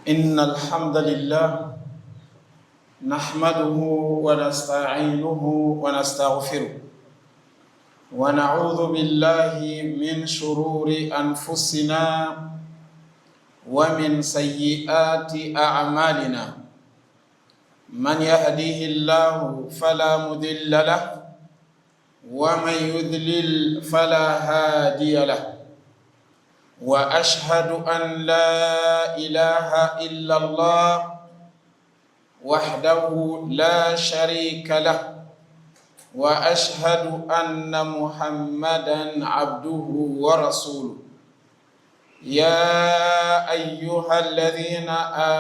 إن الحمد لله نحمده ونستعينه ونستغفره ونعوذ بالله من شرور أنفسنا ومن سيئات أعمالنا. من يهديه الله فلا مضل له ومن يضلل فلا هادي له، وأشهد أن لا إله إلا الله وحده لا شريك له، وأشهد أن محمدا عبده ورسوله. يا أيها الذين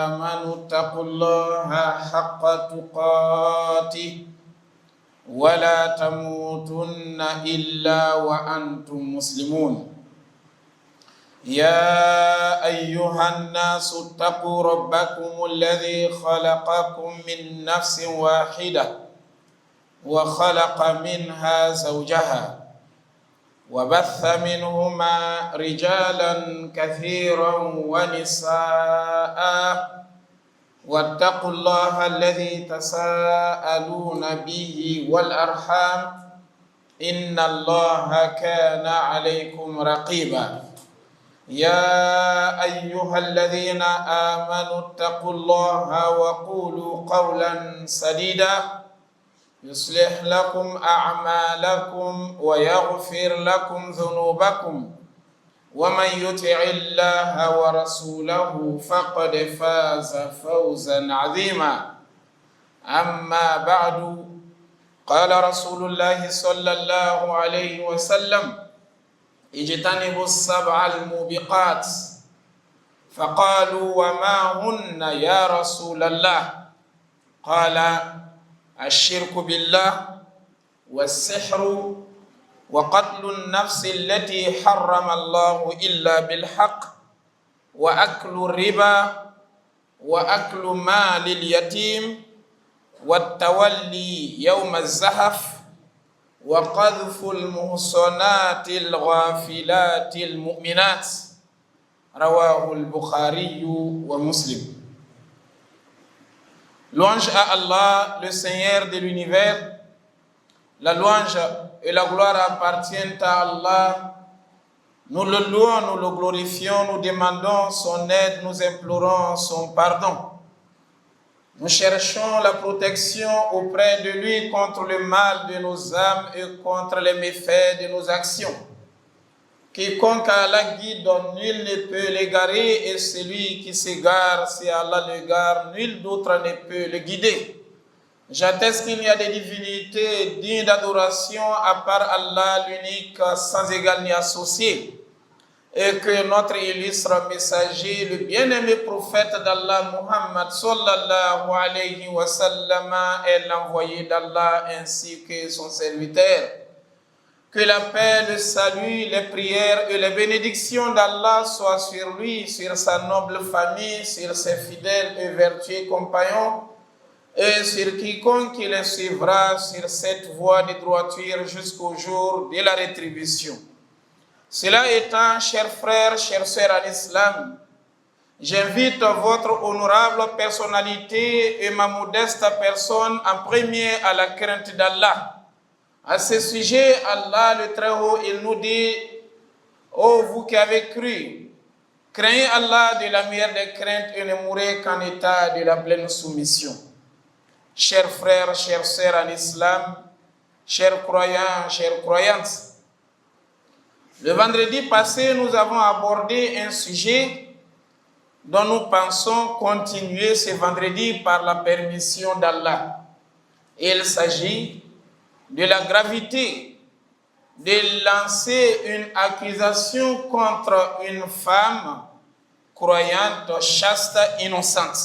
آمنوا اتقوا الله حق تقاته ولا تموتن إلا وأنتم مسلمون. يا أيها الناس اتقوا ربكم الذي خلقكم من نفس واحدة وخلق منها زوجها وبث منهما رجالا كثيرا ونساء، واتقوا الله الذي تساءلون به والأرحام إن الله كان عليكم رقيبا. يا أيها الذين آمنوا اتقوا الله وقولوا قولا سديدا يصلح لكم أعمالكم ويغفر لكم ذنوبكم، ومن يطع الله ورسوله فقد فاز فوزا عظيما. أما بعد، قال رسول الله صلى الله عليه وسلم: اجتنبوا السبع الموبقات. فقالوا: وما هن يا رسول الله؟ قال: الشرك بالله، والسحر، وقتل النفس التي حرم الله إلا بالحق، وأكل الربا، وأكل مال اليتيم، والتولي يوم الزحف، وقذف المحصنات الغافلات المؤمنات. رواه البخاري ومسلم. Louange à Allah, le Seigneur de l'univers. La louange et la gloire appartiennent à Allah. Nous le louons, nous le glorifions, nous demandons son aide, nous implorons son pardon. Nous cherchons la protection auprès de lui contre le mal de nos âmes et contre les méfaits de nos actions. Quiconque Allah guide, nul ne peut l'égarer, et celui qui s'égare, si Allah l'égare, nul d'autre ne peut le guider. J'atteste qu'il n'y a des divinités dignes d'adoration à part Allah, l'unique, sans égal ni associé, et que notre illustre messager, le bien-aimé prophète d'Allah, Muhammad sallallahu alayhi wa sallam, est l'envoyé d'Allah ainsi que son serviteur. Que la paix, le salut, les prières et les bénédictions d'Allah soient sur lui, sur sa noble famille, sur ses fidèles et vertueux compagnons, et sur quiconque les suivra sur cette voie de droiture jusqu'au jour de la rétribution. Cela étant, chers frères, chères sœurs en islam, j'invite votre honorable personnalité et ma modeste personne en premier à la crainte d'Allah. À ce sujet, Allah le Très-Haut, il nous dit: ô vous qui avez cru, craignez Allah de la meilleure des craintes et ne mourrez qu'en état de la pleine soumission. Chers frères, chères sœurs en islam, chers croyants, chères croyantes, le vendredi passé, nous avons abordé un sujet dont nous pensons continuer ce vendredi par la permission d'Allah. Il s'agit de la gravité de lancer une accusation contre une femme croyante, chaste, innocente,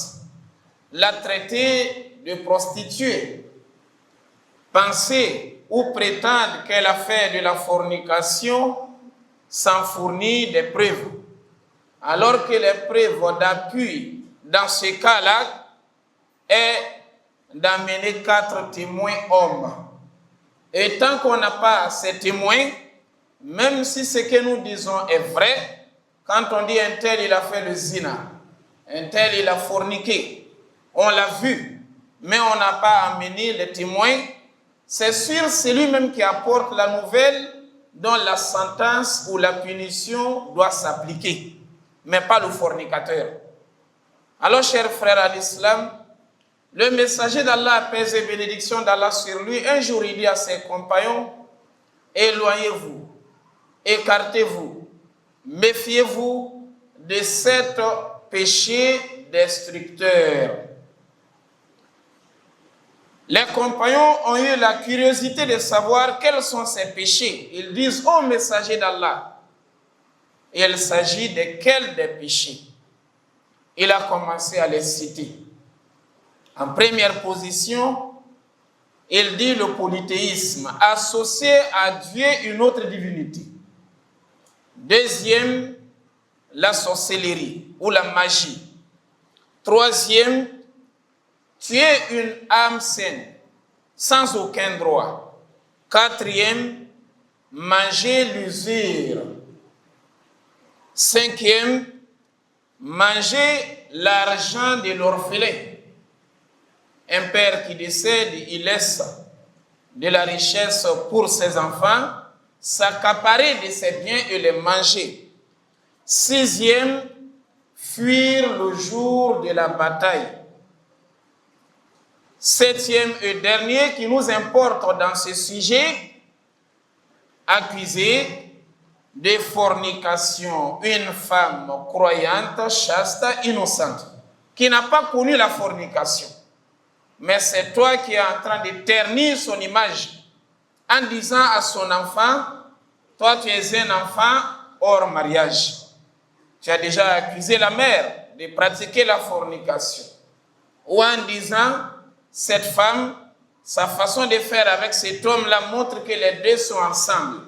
la traiter de prostituée, penser ou prétendre qu'elle a fait de la fornication sans fournir des preuves, alors que les preuves d'appui dans ce cas-là est d'amener 4 témoins hommes. Et tant qu'on n'a pas ces témoins, même si ce que nous disons est vrai, quand on dit un tel il a fait le zina, un tel il a forniqué. On l'a vu, mais on n'a pas amené les témoins. C'est sûr, c'est lui-même qui apporte la nouvelle dont la sentence ou la punition doit s'appliquer, mais pas le fornicateur. Alors, chers frères à l'islam, le messager d'Allah, paix et bénédiction d'Allah sur lui, un jour il dit à ses compagnons, éloignez-vous, écartez-vous, méfiez-vous de cet péché destructeur. Les compagnons ont eu la curiosité de savoir quels sont ces péchés. Ils disent, ô messager d'Allah, il s'agit de quels des péchés? Il a commencé à les citer. En première position, il dit le polythéisme, associé à Dieu une autre divinité. Deuxième, la sorcellerie ou la magie. Troisième, tuer une âme saine sans aucun droit. Quatrième, manger l'usure. Cinquième, manger l'argent de l'orphelin. Un père qui décède, il laisse de la richesse pour ses enfants, s'accaparer de ses biens et les manger. Sixième, fuir le jour de la bataille. Septième et dernier qui nous importe dans ce sujet, accuser de fornication une femme croyante, chaste, innocente, qui n'a pas connu la fornication. Mais c'est toi qui es en train de ternir son image en disant à son enfant, toi tu es un enfant hors mariage. Tu as déjà accusé la mère de pratiquer la fornication. Ou en disant, cette femme, sa façon de faire avec cet homme-là montre que les deux sont ensemble.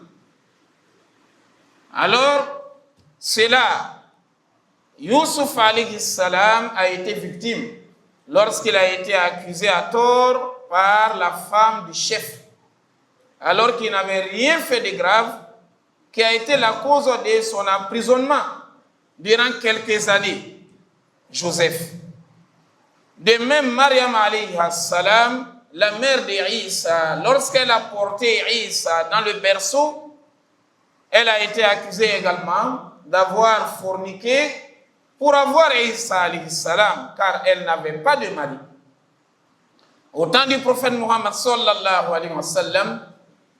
Alors, c'est là, Youssouf alayhi salam a été victime lorsqu'il a été accusé à tort par la femme du chef, alors qu'il n'avait rien fait de grave, qui a été la cause de son emprisonnement durant quelques années, Joseph. De même, Mariam alayhi salam, la mère d'Isa, lorsqu'elle a porté Isa dans le berceau, elle a été accusée également d'avoir forniqué pour avoir Isa alayhi salam, car elle n'avait pas de mari. Au temps du prophète Muhammad sallallahu alayhi wa sallam,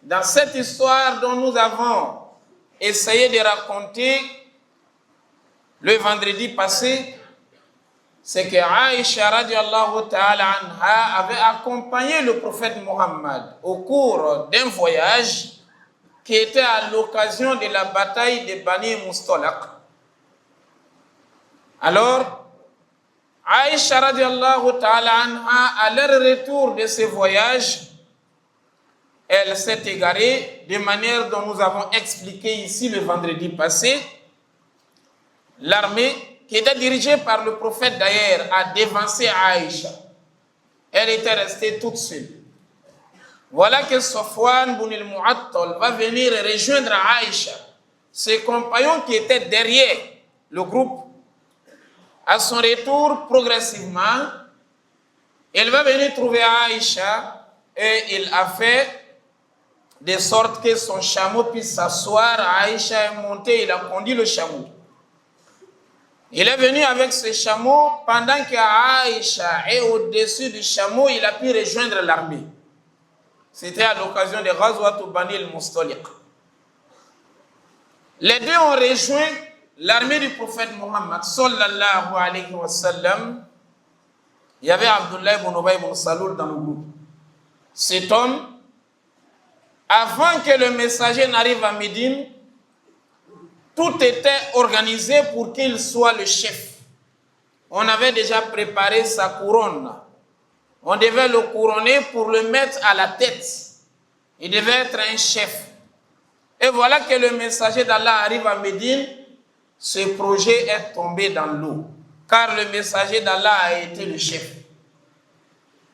dans cette histoire dont nous avons essayé de raconter le vendredi passé, c'est que Aïcha radiallahu ta'ala anha avait accompagné le prophète Muhammad au cours d'un voyage qui était à l'occasion de la bataille de Bani Mustalaq. Alors, Aïcha radiallahu ta'ala anha, à leur retour de ce voyage, elle s'est égarée de manière dont nous avons expliqué ici le vendredi passé. L'armée, qui était dirigée par le prophète d'ailleurs, a dévancé Aïcha. Elle était restée toute seule. Voilà que Safwan ibn al-Mu'attal va venir rejoindre Aïcha, ses compagnons qui étaient derrière le groupe. À son retour, progressivement, il va venir trouver Aïcha et il a fait de sorte que son chameau puisse s'asseoir. Aïcha est montée, il a conduit le chameau. Il est venu avec ce chameau pendant que Aïcha est au-dessus du chameau, il a pu rejoindre l'armée. C'était à l'occasion de Ghazwat Bani al-Mustaliq. Les deux ont rejoint l'armée du prophète Muhammad sallallahu alayhi wa sallam. Il y avait Abdullah ibn Ubay ibn Salul dans le groupe. Cet homme, avant que le messager n'arrive à Médine, tout était organisé pour qu'il soit le chef. On avait déjà préparé sa couronne. On devait le couronner pour le mettre à la tête. Il devait être un chef. Et voilà que le messager d'Allah arrive à Médine. Ce projet est tombé dans l'eau. Car le messager d'Allah a été le chef.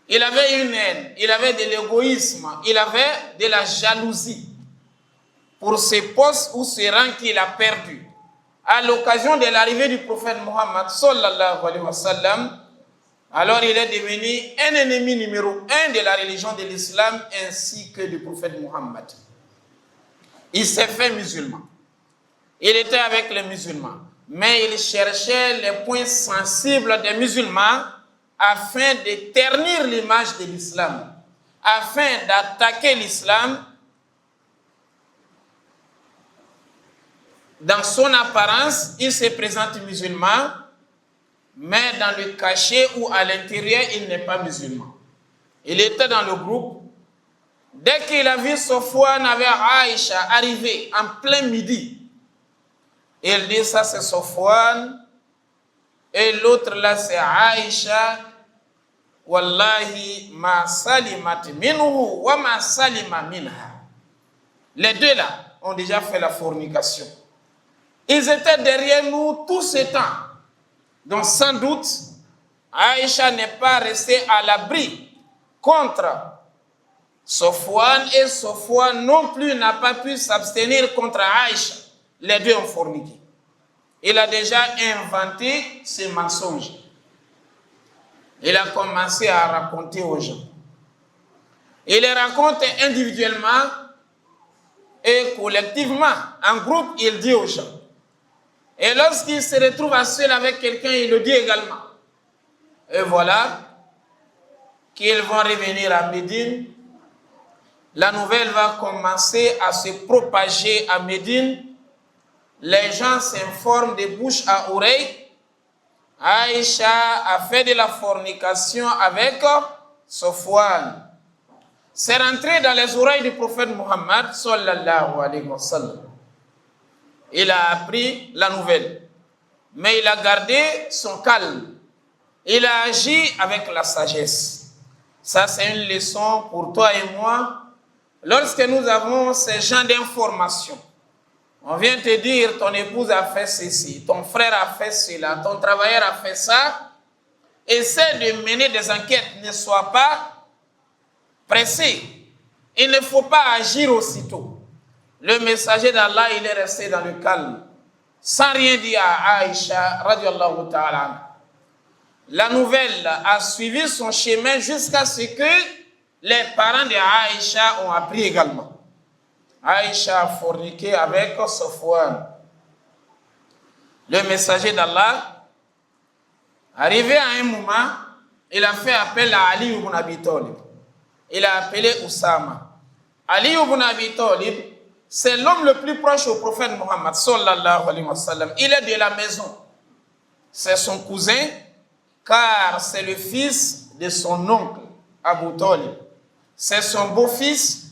Il avait une haine, il avait de l'égoïsme, il avait de la jalousie pour ce poste ou ce rang qu'il a perdu. à l'occasion de l'arrivée du prophète Mohammed sallallahu alayhi wa sallam, alors il est devenu un ennemi numéro 1 de la religion de l'islam ainsi que du prophète Mohammed. Il s'est fait musulman. Il était avec les musulmans, mais il cherchait les points sensibles des musulmans afin de ternir l'image de l'islam, afin d'attaquer l'islam dans son apparence. Il se présente musulman, mais dans le cachet ou à l'intérieur, il n'est pas musulman. Il était dans le groupe. Dès qu'il a vu Sofwan avec Aïcha arriver en plein midi, il dit ça c'est Sofwan et l'autre là c'est Aïcha. Wallahi ma salimat minhu wa ma salima minha. Les deux là ont déjà fait la fornication. Ils étaient derrière nous tout ce temps. Donc sans doute, Aïcha n'est pas restée à l'abri contre Sofwan et Sofwan non plus n'a pas pu s'abstenir contre Aïcha. Les deux ont forniqué. Il a déjà inventé ces mensonges. Il a commencé à raconter aux gens. Il les raconte individuellement et collectivement. En groupe, il dit aux gens. Et lorsqu'il se retrouve à seul avec quelqu'un, il le dit également. Et voilà qu'ils vont revenir à Médine. La nouvelle va commencer à se propager à Médine. Les gens s'informent de bouche à oreille. Aïcha a fait de la fornication avec Sofwan. C'est rentré dans les oreilles du prophète Mohammed sallallahu alayhi wa sallam. Il a appris la nouvelle, mais il a gardé son calme. Il a agi avec la sagesse. Ça, c'est une leçon pour toi et moi. Lorsque nous avons ces gens d'information, on vient te dire, ton épouse a fait ceci, ton frère a fait cela, ton travailleur a fait ça. Essaie de mener des enquêtes, ne sois pas pressé. Il ne faut pas agir aussitôt. Le messager d'Allah, il est resté dans le calme, sans rien dire à Aïcha, radiallahu ta'ala. La nouvelle a suivi son chemin jusqu'à ce que les parents de Aïcha ont appris également. Aïcha a forniqué avec Sofwan. Le messager d'Allah, arrivé à un moment, il a fait appel à Ali ibn Abi Talib. Il a appelé Oussama. Ali ibn Abi Talib, c'est l'homme le plus proche au prophète Mohammed sallallahu alayhi wa sallam. Il est de la maison. C'est son cousin, car c'est le fils de son oncle, Abu Talib. C'est son beau-fils,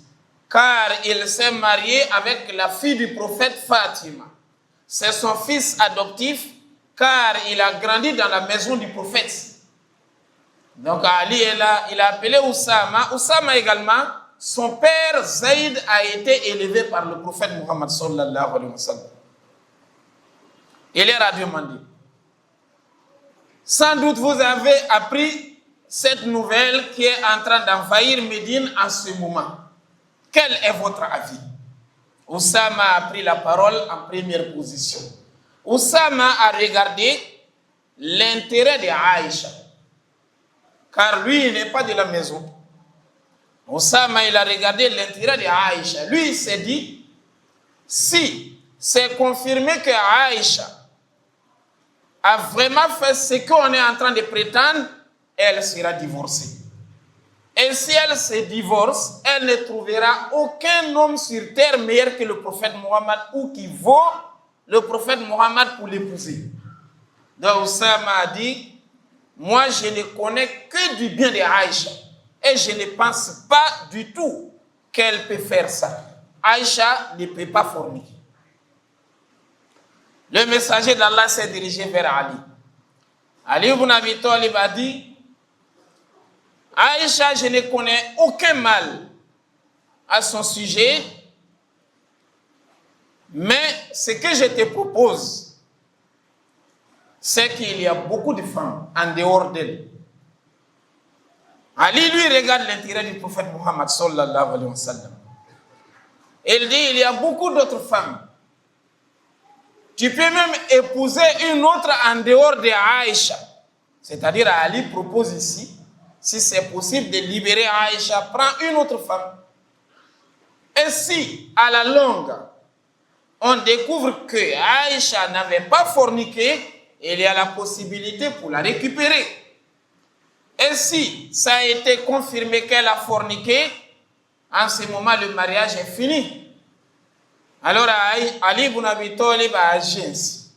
car il s'est marié avec la fille du prophète Fatima. C'est son fils adoptif, car il a grandi dans la maison du prophète. Donc Ali est là, il a appelé Oussama. Oussama également, son père Zaïd a été élevé par le prophète Mohammed sallallahu alayhi wa sallam. Il leur a demandé, sans doute vous avez appris cette nouvelle qui est en train d'envahir Médine en ce moment. Quel est votre avis? Oussama a pris la parole en première position. Oussama a regardé l'intérêt de Aïcha, car lui, il n'est pas de la maison. Oussama, il a regardé l'intérêt de Aïcha. Lui, il s'est dit, si c'est confirmé que Aïcha a vraiment fait ce qu'on est en train de prétendre, elle sera divorcée. Et si elle se divorce, elle ne trouvera aucun homme sur terre meilleur que le prophète Mohammed ou qui vaut le prophète Mohammed pour l'épouser. Donc Oussama a dit, moi je ne connais que du bien de Aïcha et je ne pense pas du tout qu'elle peut faire ça. Aïcha ne peut pas forniquer. Le messager d'Allah s'est dirigé vers Ali. Ali ibn Abi Talib a dit, Aïcha, je ne connais aucun mal à son sujet, mais ce que je te propose, c'est qu'il y a beaucoup de femmes en dehors d'elle. Ali, lui, regarde l'intérêt du prophète Mohammed sallallahu alayhi wa sallam. Il dit, il y a beaucoup d'autres femmes. Tu peux même épouser une autre en dehors de Aïcha. C'est-à-dire, Ali propose ici, si c'est possible de libérer Aïcha, prends une autre femme. Et si, à la longue, on découvre que Aïcha n'avait pas forniqué, il y a la possibilité pour la récupérer. Et si ça a été confirmé qu'elle a forniqué, en ce moment, le mariage est fini. Alors, Ali ibn Abi Talib a agi ainsi.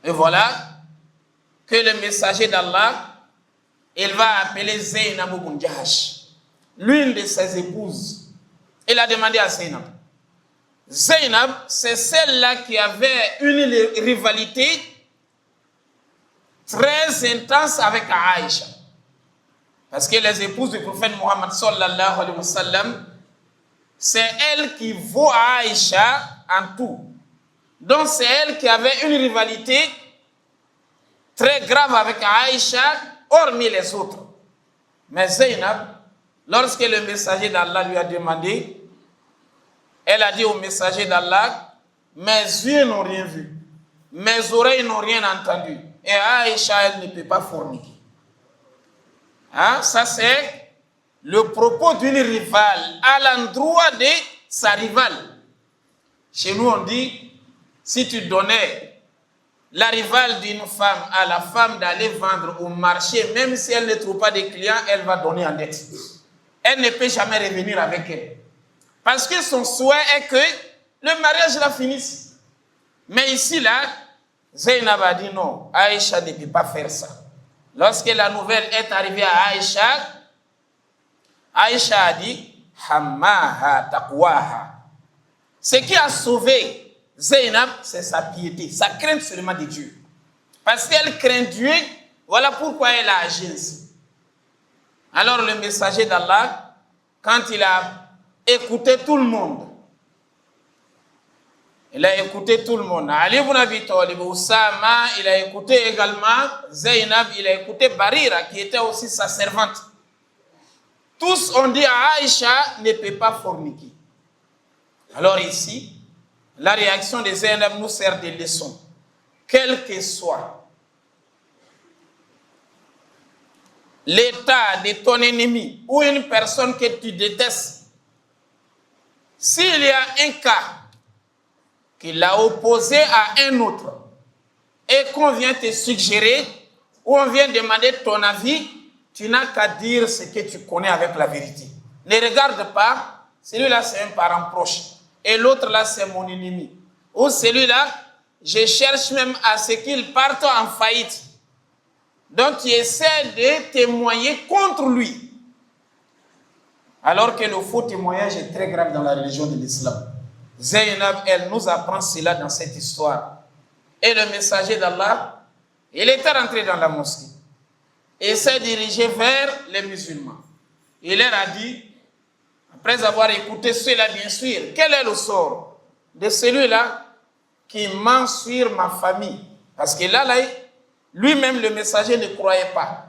Et voilà que le messager d'Allah, il va appeler Zainab ibn Jahash, l'une de ses épouses. Il a demandé à Zainab. Zainab, c'est celle-là qui avait une rivalité très intense avec Aïcha. Parce que les épouses du prophète Mohammed sallallahu alayhi wa sallam, c'est elle qui vaut Aïcha en tout. Donc c'est elle qui avait une rivalité très grave avec Aïcha, hormis les autres. Mais Zainab, lorsque le messager d'Allah lui a demandé, elle a dit au messager d'Allah, mes yeux n'ont rien vu, mes oreilles n'ont rien entendu. Et Aïcha, elle ne peut pas forniquer. Hein? Ça c'est le propos d'une rivale à l'endroit de sa rivale. Chez nous, on dit, si tu donnais la rivale d'une femme à la femme d'aller vendre au marché, même si elle ne trouve pas de clients, elle va donner en net. Elle ne peut jamais revenir avec elle. Parce que son souhait est que le mariage la finisse. Mais ici, là, Zainab a dit non, Aïcha ne peut pas faire ça. Lorsque la nouvelle est arrivée à Aïcha, Aïcha a dit, Hammaha taqwaha. Ce qui a sauvé Zainab, c'est sa piété, sa crainte seulement de Dieu. Parce qu'elle craint Dieu, voilà pourquoi elle a agi ainsi. Alors le messager d'Allah, quand il a écouté tout le monde, il a écouté tout le monde. Ali ibn Abi Talib, Oussama, il a écouté également Zainab, il a écouté Barira, qui était aussi sa servante. Tous ont dit à Aïcha ne peut pas forniquer. Alors ici, la réaction de Zainab nous sert de leçon. Quel que soit l'état de ton ennemi ou une personne que tu détestes, s'il y a un cas qui l'a opposé à un autre et qu'on vient te suggérer ou on vient demander ton avis, tu n'as qu'à dire ce que tu connais avec la vérité. Ne regarde pas, celui-là c'est un parent proche et l'autre là c'est mon ennemi. Ou celui-là, je cherche même à ce qu'il parte en faillite. Donc tu essaies de témoigner contre lui. Alors que le faux témoignage est très grave dans la religion de l'islam. Zainab, elle nous apprend cela dans cette histoire. Et le messager d'Allah, il était rentré dans la mosquée et s'est dirigé vers les musulmans. Il leur a dit, après avoir écouté cela bien sûr, quel est le sort de celui-là qui ment sur ma famille? Parce que là, lui-même, le messager ne croyait pas.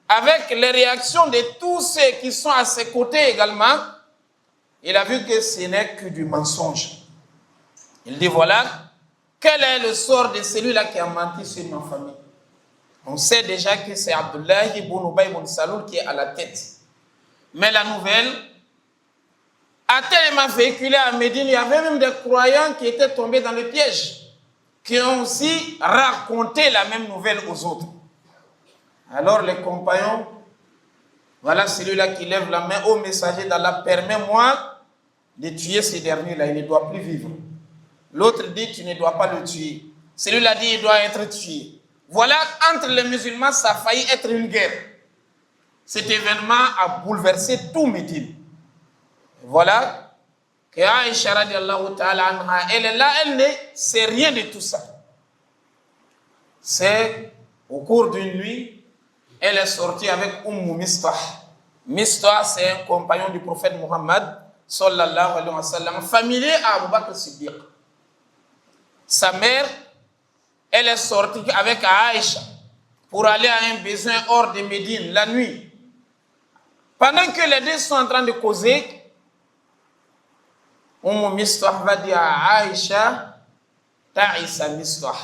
Avec les réactions de tous ceux qui sont à ses côtés également, il a vu que ce n'est que du mensonge. Il dit, voilà, quel est le sort de celui-là qui a menti sur ma famille? On sait déjà que c'est Abdullah ibn Ubay ibn Salul qui est à la tête. Mais la nouvelle a tellement véhiculé à Médine, il y avait même des croyants qui étaient tombés dans le piège, qui ont aussi raconté la même nouvelle aux autres. Alors les compagnons, voilà celui-là qui lève la main au messager d'Allah, permets-moi de tuer ce dernier-là, il ne doit plus vivre. L'autre dit, tu ne dois pas le tuer. Celui-là dit, il doit être tué. Voilà, entre les musulmans, ça a failli être une guerre. Cet événement a bouleversé tout Médine. Voilà que Aïcha radiallahu ta'ala anha, elle est là, elle ne sait rien de tout ça. C'est au cours d'une nuit, elle est sortie avec Mistah. Mistah, c'est un compagnon du prophète Muhammad sallallahu alayhi wa sallam, familier à Abu Bakr Siddiq. Sa mère, elle est sortie avec Aïcha pour aller à un besoin hors de Médine la nuit. Pendant que les deux sont en train de causer, Mistah va dire à Aïcha, ta'isa Mistah.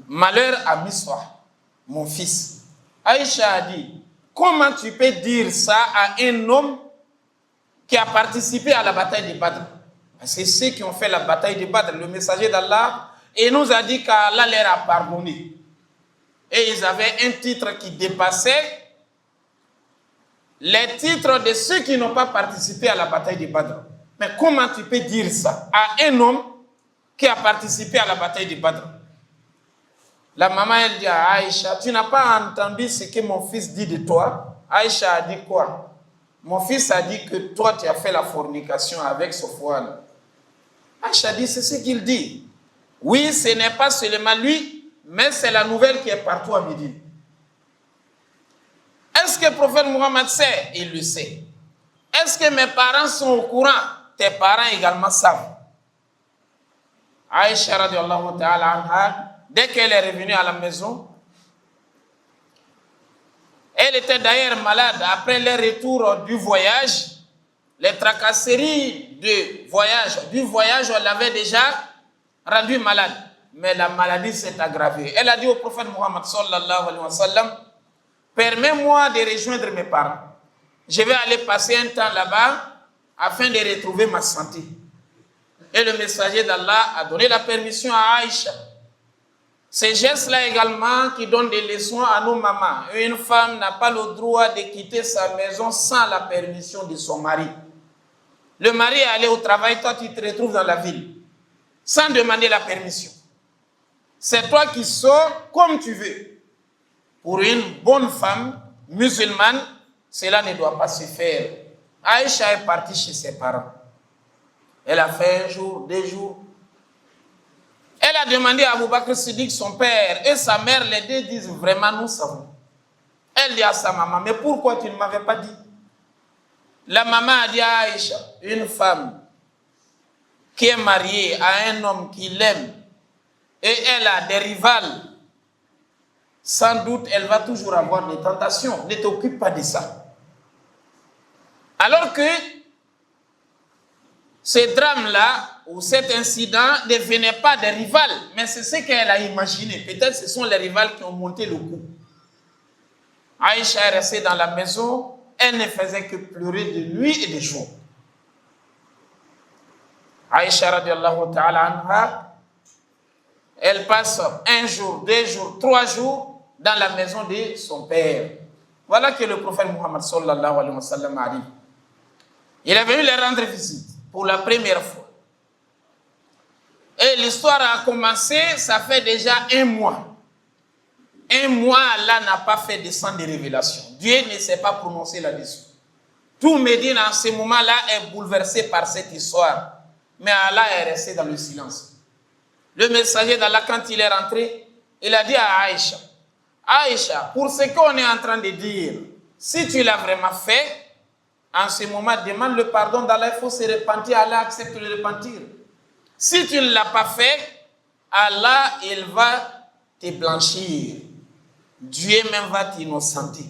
Malheur à Mistah, mon fils. Aïcha a dit, comment tu peux dire ça à un homme qui a participé à la bataille de Badr? C'est ceux qui ont fait la bataille de Badr, le messager d'Allah, et nous a dit qu'Allah leur a pardonné. Et ils avaient un titre qui dépassait les titres de ceux qui n'ont pas participé à la bataille de Badr. Mais comment tu peux dire ça à un homme qui a participé à la bataille de Badr? La maman, elle dit à Aïcha, tu n'as pas entendu ce que mon fils dit de toi? Aïcha a dit quoi? Mon fils a dit que toi, tu as fait la fornication avec Sofwan. Aïcha dit, c'est ce qu'il dit. Oui, ce n'est pas seulement lui, mais c'est la nouvelle qui est partout à Médine. Est-ce que le prophète Mohammed sait? Il le sait. Est-ce que mes parents sont au courant? Tes parents également savent. Aïcha radiallahu ta'ala anha, dès qu'elle est revenue à la maison, elle était d'ailleurs malade après le retour du voyage. Les tracasseries du voyage, on l'avait déjà rendue malade. Mais la maladie s'est aggravée. Elle a dit au prophète Mohammed sallallahu alayhi wa sallam, permets-moi de rejoindre mes parents. Je vais aller passer un temps là-bas afin de retrouver ma santé. Et le messager d'Allah a donné la permission à Aïcha. Ces gestes-là également qui donnent des leçons à nos mamans. Une femme n'a pas le droit de quitter sa maison sans la permission de son mari. Le mari est allé au travail, toi tu te retrouves dans la ville, sans demander la permission. C'est toi qui sors comme tu veux. Pour une bonne femme musulmane, cela ne doit pas se faire. Aïcha est partie chez ses parents. Elle a fait un jour, 2 jours. Elle a demandé à Abu Bakr Siddiq, son père, et sa mère, les deux disent vraiment, nous savons. Elle dit à sa maman, mais pourquoi tu ne m'avais pas dit? La maman a dit à Aïcha, une femme qui est mariée à un homme qui l'aime et elle a des rivales, sans doute elle va toujours avoir des tentations. Ne t'occupe pas de ça. Alors que ce drame-là, ou cet incident, ne venait pas des rivales, mais c'est ce qu'elle a imaginé. Peut-être ce sont les rivales qui ont monté le coup. Aïcha est restée dans la maison, elle ne faisait que pleurer de nuit et de jour. Aïcha radiallahu ta'ala anha, elle passe 1 jour, 2 jours, 3 jours dans la maison de son père. Voilà que le prophète Muhammad sallallahu alayhi wa sallam arrive. Il est venu les rendre visite pour la première fois. Et l'histoire a commencé, ça fait déjà 1 mois. 1 mois, Allah n'a pas fait descendre des révélations. Dieu ne s'est pas prononcé là-dessus. Tout Médine en ce moment-là est bouleversé par cette histoire. Mais Allah est resté dans le silence. Le messager d'Allah, quand il est rentré, il a dit à Aïcha, Aïcha, pour ce qu'on est en train de dire, si tu l'as vraiment fait, en ce moment, demande le pardon d'Allah, il faut se repentir, Allah accepte le repentir. Si tu ne l'as pas fait, Allah, il va te blanchir. Dieu même va t'innocenter.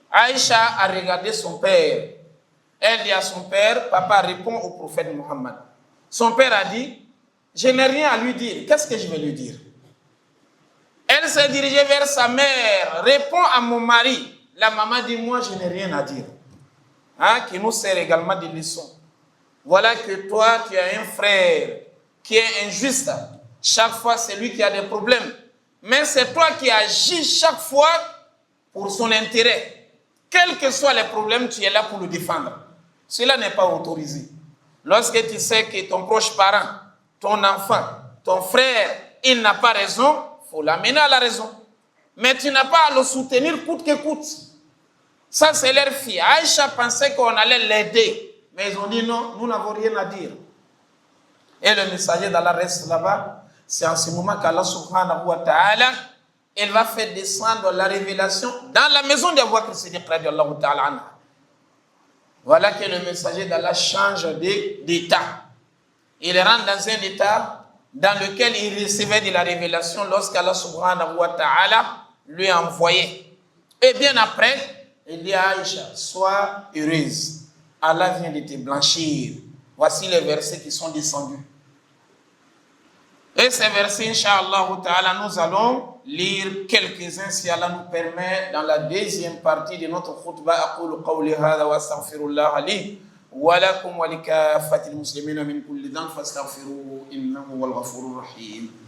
Aïcha a regardé son père. Elle dit à son père, papa répond au prophète Muhammad. Son père a dit, je n'ai rien à lui dire. Qu'est-ce que je vais lui dire? Elle s'est dirigée vers sa mère. Réponds à mon mari. La maman dit, moi je n'ai rien à dire. Qui nous sert également des leçons. Voilà que toi, tu as un frère qui est injuste. Chaque fois, c'est lui qui a des problèmes. Mais c'est toi qui agis chaque fois pour son intérêt. Quels que soient les problèmes, tu es là pour le défendre. Cela n'est pas autorisé. Lorsque tu sais que ton proche parent, ton enfant, ton frère, il n'a pas raison, il faut l'amener à la raison. Mais tu n'as pas à le soutenir coûte que coûte. Ça, c'est leur fille. Aïcha pensait qu'on allait l'aider. Mais ils ont dit non, nous n'avons rien à dire. Et le messager d'Allah reste là-bas. C'est en ce moment qu'Allah subhanahu wa ta'ala, il va faire descendre la révélation dans la maison d'Abu Bakr Siddiq radiallahu ta'ala anha. Voilà que le messager d'Allah change d'état. Il rentre dans un état dans lequel il recevait de la révélation lorsqu'Allah subhanahu wa ta'ala lui a envoyé. Et bien après, il dit à Aïcha, sois heureuse. Allah vient de te blanchir. Voici les versets qui sont descendus. Et ces versets, Inch'Allah ta'ala, nous allons lire quelques-uns si Allah nous permet dans la deuxième partie de notre khutbah. أقول قولي هذا وأستغفر الله لي ولكم ولكافة المسلمين من كل ذنب فاستغفروه إنه هو الغفور الرحيم.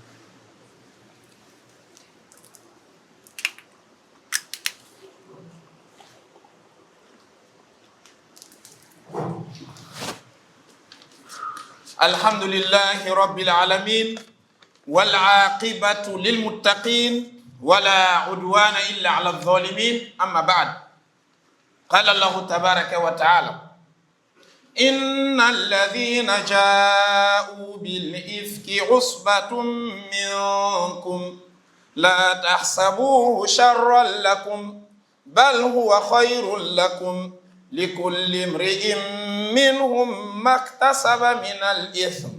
الحمد لله رب العالمين والعاقبة للمتقين ولا عدوان إلا على الظالمين. أما بعد، قال الله تبارك وتعالى: إن الذين جاءوا بالإفك عصبة منكم لا تحسبوه شرا لكم بل هو خير لكم لكل امرئ منهم ما اكتسب من الإثم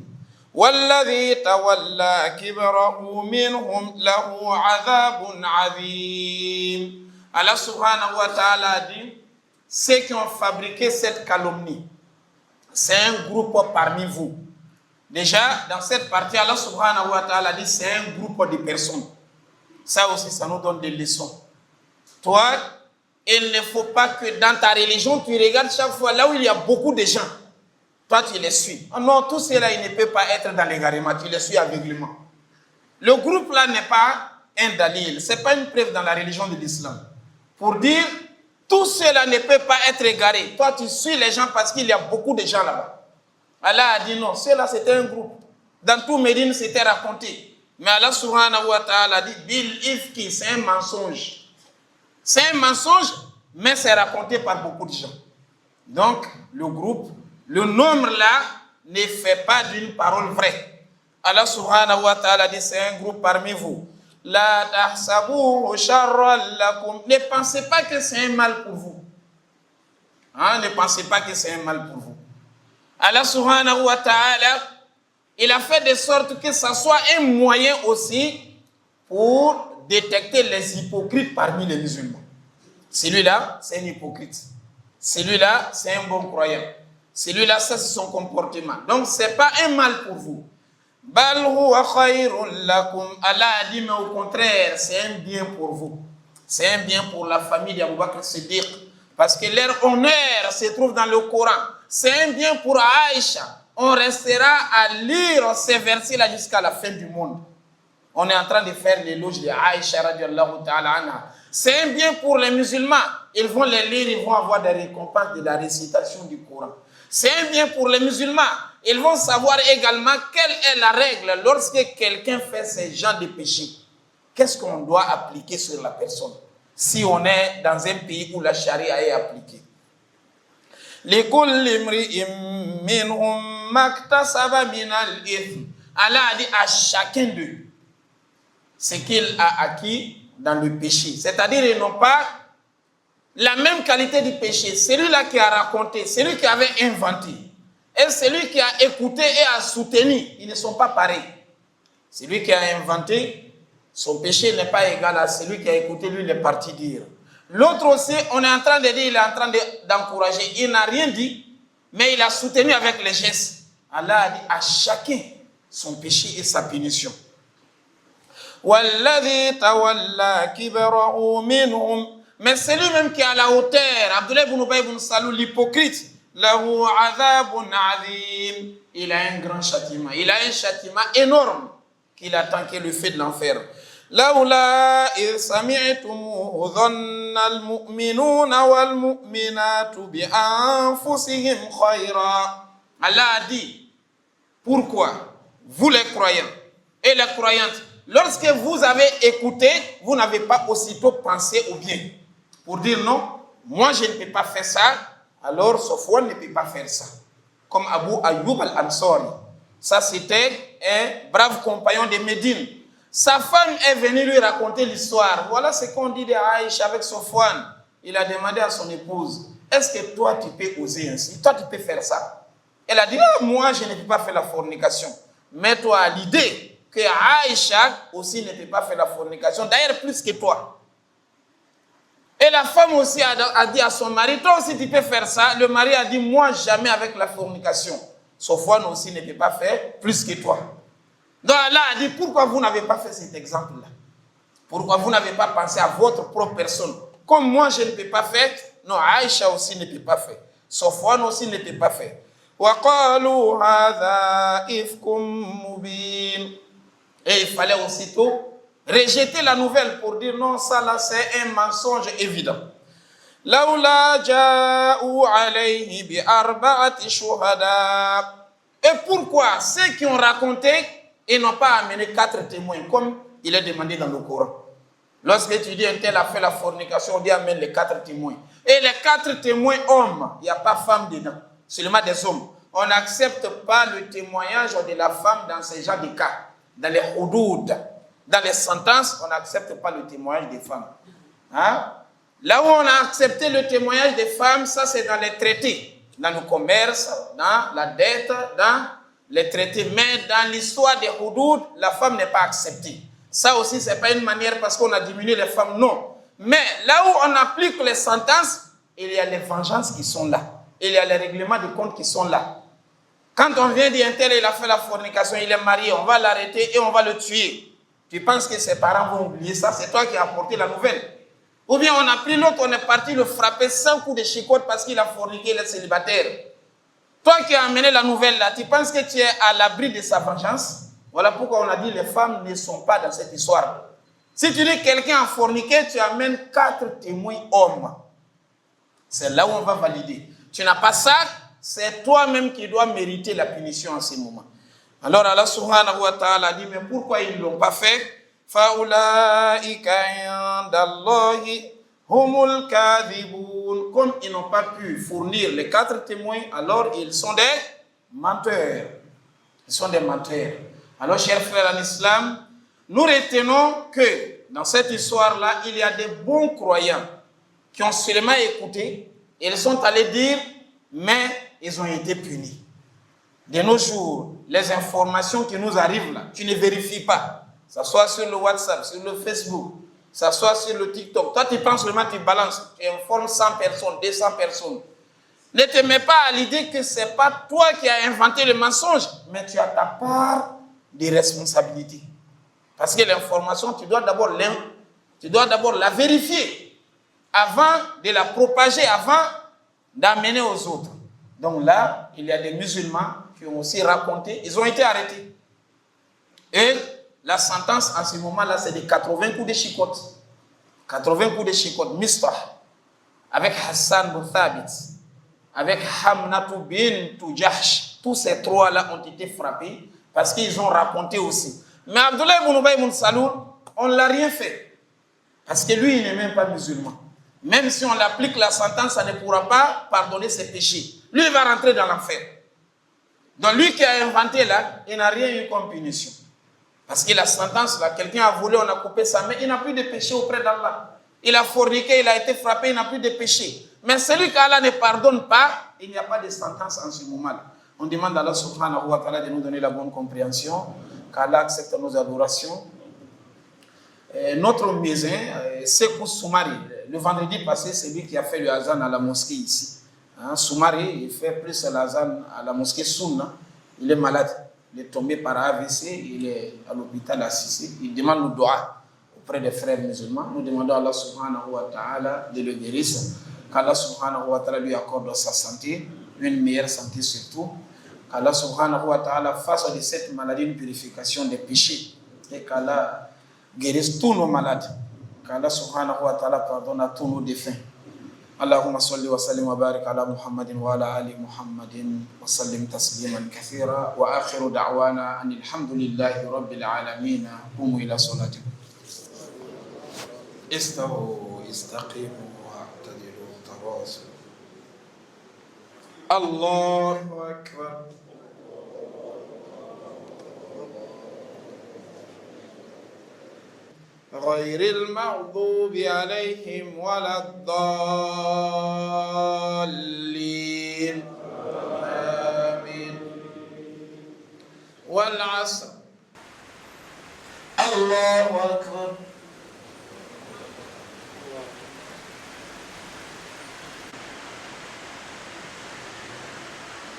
والذي تولى كبره منهم له عذاب عظيم. Allah subhanahu wa ta'ala a dit: ceux qui ont fabriqué cette calomnie, c'est un groupe parmi vous. Déjà, dans cette partie, Allah subhanahu wa ta'ala dit: c'est un groupe de personnes. Ça aussi, ça nous donne des leçons. Toi, il ne faut pas que dans ta religion, tu regardes chaque fois là où il y a beaucoup de gens. Toi, tu les suis. Oh non, tout cela, il ne peut pas être dans l'égarement. Tu les suis aveuglément. Le groupe là n'est pas un dalil. Ce n'est pas une preuve dans la religion de l'islam. Pour dire, tout cela ne peut pas être égaré. Toi, tu suis les gens parce qu'il y a beaucoup de gens là-bas. Allah a dit non, cela c'était un groupe. Dans tout Médine, c'était raconté. Mais Allah subhanahu wa ta'ala a dit, Bil ifki, c'est un mensonge. C'est un mensonge, mais c'est raconté par beaucoup de gens. Donc, le groupe, le nombre là, ne fait pas d'une parole vraie. Allah subhanahu wa ta'ala dit, c'est un groupe parmi vous. La tahsabuhu sharran lakum. Ne pensez pas que c'est un mal pour vous. Hein? Ne pensez pas que c'est un mal pour vous. Allah subhanahu wa ta'ala, il a fait de sorte que ça soit un moyen aussi pour détecter les hypocrites parmi les musulmans. Celui-là, c'est un hypocrite. Celui-là, c'est un bon croyant. Celui-là, ça, c'est son comportement. Donc, ce n'est pas un mal pour vous. Bal huwa khayrun lakum. Allah a dit, mais au contraire, c'est un bien pour vous. C'est un bien pour la famille d'Abou Bakr Siddiq. Parce que leur honneur se trouve dans le Coran. C'est un bien pour Aïcha. On restera à lire ces versets-là jusqu'à la fin du monde. On est en train de faire l'éloge de Aïcha radiallahu ta'ala anha. C'est un bien pour les musulmans. Ils vont les lire, ils vont avoir des récompenses de la récitation du Coran. C'est un bien pour les musulmans. Ils vont savoir également quelle est la règle lorsque quelqu'un fait ce genre de péché. Qu'est-ce qu'on doit appliquer sur la personne si on est dans un pays où la charia est appliquée. Allah a dit à chacun d'eux ce qu'il a acquis dans le péché. C'est-à-dire, ils n'ont pas la même qualité du péché. Celui-là qui a raconté, celui qui avait inventé, et celui qui a écouté et a soutenu, ils ne sont pas pareils. Celui qui a inventé, son péché n'est pas égal à celui qui a écouté, lui, il est parti dire. L'autre aussi, on est en train de dire, il est en train d'encourager. Il n'a rien dit, mais il a soutenu avec les gestes. Allah a dit à chacun son péché et sa punition. Mais celui-même qui est à la hauteur, Abdullah ibn Ubay ibn Salul, l'hypocrite, il a un grand châtiment. Il a un châtiment énorme qu'il attend, qui est le feu de l'enfer. Allah a dit, pourquoi vous les croyants et les croyantes, lorsque vous avez écouté, vous n'avez pas aussitôt pensé au bien. Pour dire non, moi je ne peux pas faire ça, alors Sofwan ne peut pas faire ça. Comme Abu Ayyub al-Ansari. Ça c'était un brave compagnon de Médine. Sa femme est venue lui raconter l'histoire. Voilà ce qu'on dit de Aïcha avec Sofwan. Il a demandé à son épouse, est-ce que toi tu peux oser ainsi? Toi tu peux faire ça? Elle a dit, ah, moi je ne peux pas faire la fornication. Mets-toi à l'idée que Aïcha aussi ne peut pas faire la fornication, d'ailleurs plus que toi. Et la femme aussi a dit à son mari, toi aussi tu peux faire ça. Le mari a dit, moi jamais avec la fornication. Sofwan aussi ne peut pas faire plus que toi. Donc Allah a dit, pourquoi vous n'avez pas fait cet exemple-là? Pourquoi vous n'avez pas pensé à votre propre personne? Comme moi, je ne peux pas faire, non, Aïcha aussi ne peut pas faire. Sofwan aussi ne peut pas faire. وَقَالُوا هَذَا إِفْكٌ مُبِينٌ. Et il fallait aussitôt rejeter la nouvelle pour dire non, ça là c'est un mensonge évident. لَوْلَا جَاءُوا عَلَيْهِ بِأَرْبَعَةِ شُهَدَاءَ. Et pourquoi ceux qui ont raconté et n'ont pas amené 4 témoins, comme il est demandé dans le Coran? Lorsque tu dis un tel a fait la fornication, on dit amène les 4 témoins. Et les 4 témoins hommes, il n'y a pas femme dedans, seulement des hommes. On n'accepte pas le témoignage de la femme dans ces genres de cas. Dans les houdoud, dans les sentences, on n'accepte pas le témoignage des femmes. Hein? Là où on a accepté le témoignage des femmes, ça c'est dans les traités, dans le commerce, dans la dette, dans les traités. Mais dans l'histoire des houdoud, la femme n'est pas acceptée. Ça aussi, ce n'est pas une manière parce qu'on a diminué les femmes, non. Mais là où on applique les sentences, il y a les vengeances qui sont là. Il y a les règlements de compte qui sont là. Quand on vient dire un tel, il a fait la fornication, il est marié, on va l'arrêter et on va le tuer. Tu penses que ses parents vont oublier ça? C'est toi qui as apporté la nouvelle. Ou bien on a pris l'autre, on est parti le frapper 100 coups de chicotte parce qu'il a forniqué, il est célibataire. Toi qui as amené la nouvelle là, tu penses que tu es à l'abri de sa vengeance? Voilà pourquoi on a dit les femmes ne sont pas dans cette histoire. Si tu dis quelqu'un a forniqué, tu amènes 4 témoins hommes. C'est là où on va valider. Tu n'as pas ça, c'est toi-même qui dois mériter la punition en ce moment. Alors Allah subhanahu wa ta'ala dit, mais pourquoi ils ne l'ont pas fait? فَأُولَٰئِكَ عِندَ اللَّهِ هُمُ الْكَاذِبُونَ. Comme ils n'ont pas pu fournir les 4 témoins, alors ils sont des menteurs. Ils sont des menteurs. Alors, chers frères en islam, nous retenons que dans cette histoire-là, il y a des bons croyants qui ont seulement écouté, et ils sont allés dire, mais ils ont été punis. De nos jours, les informations qui nous arrivent là, tu ne vérifies pas. Ça soit sur le WhatsApp, sur le Facebook, ça soit sur le TikTok. Toi, tu penses seulement, tu balances, tu informes 100 personnes, 200 personnes. Ne te mets pas à l'idée que ce n'est pas toi qui as inventé le mensonge, mais tu as ta part de responsabilité. Parce que l'information, tu dois d'abord la vérifier avant de la propager, avant d'amener aux autres. Donc là, il y a des musulmans qui ont aussi raconté, ils ont été arrêtés. Et la sentence en ce moment-là, c'est de 80 coups de chicotte. 80 coups de chicotte, Mistah, avec Hassan bin Thabit, avec Hamnatu bint Jahsh. Tous ces 3-là ont été frappés parce qu'ils ont raconté aussi. Mais Abdullah ibn Ubay ibn Saloul, on ne l'a rien fait. Parce que lui, il n'est même pas musulman. Même si on l'applique la sentence, ça ne pourra pas pardonner ses péchés. Lui, il va rentrer dans l'enfer. Donc lui qui a inventé là, il n'a rien eu comme punition. Parce que la sentence là, quelqu'un a volé, on a coupé sa main, il n'a plus de péché auprès d'Allah. Il a forniqué, il a été frappé, il n'a plus de péché. Mais celui qu'Allah ne pardonne pas, il n'y a pas de sentence en ce moment-là. On demande à Allah subhanahu wa ta'ala de nous donner la bonne compréhension, qu'Allah accepte nos adorations. Notre médecin, Sekou Soumari, le vendredi passé, c'est lui qui a fait le azan à la mosquée ici. Soumari, il fait plus l'azan à la mosquée Sunna. Il est malade, il est tombé par AVC, il est à l'hôpital à Sissi. Il demande le doigt auprès des frères musulmans. Nous demandons à Allah subhanahu wa ta'ala de le guérir, qu'Allah subhanahu wa ta'ala lui accorde sa santé, une meilleure santé surtout. Qu'Allah subhanahu wa ta'ala fasse de cette maladie une purification des péchés et qu'Allah guérisse tous nos malades. Qu'Allah subhanahu wa ta'ala pardonne à tous nos défunts. Allahumma salli wa sallim wa barik ala Muhammadin wa ala ali Muhammadin wa sallim tasliman kathira wa akhiru da'wana anil hamdulillahi rabbil alamin. Qumu ila salatikum. Istawu istaqimu wa'tadilu tarasu. Allahu akbar. غير المغضوب عليهم ولا الضالين آمين والعصر الله أكبر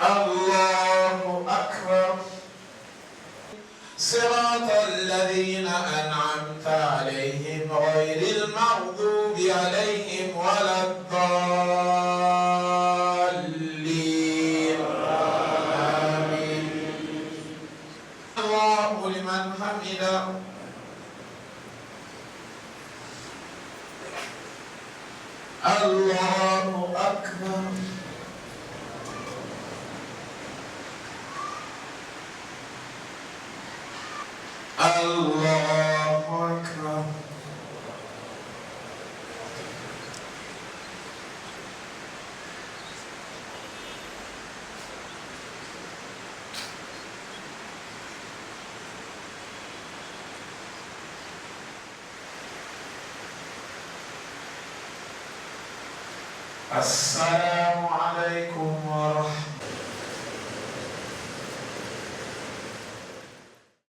الله أكبر صراط الذين أنعمت عليهم غير المغضوب عليهم ولا الضالين آمين. الله لمن حمده. الله أكبر. الله أكبر. السلام عليكم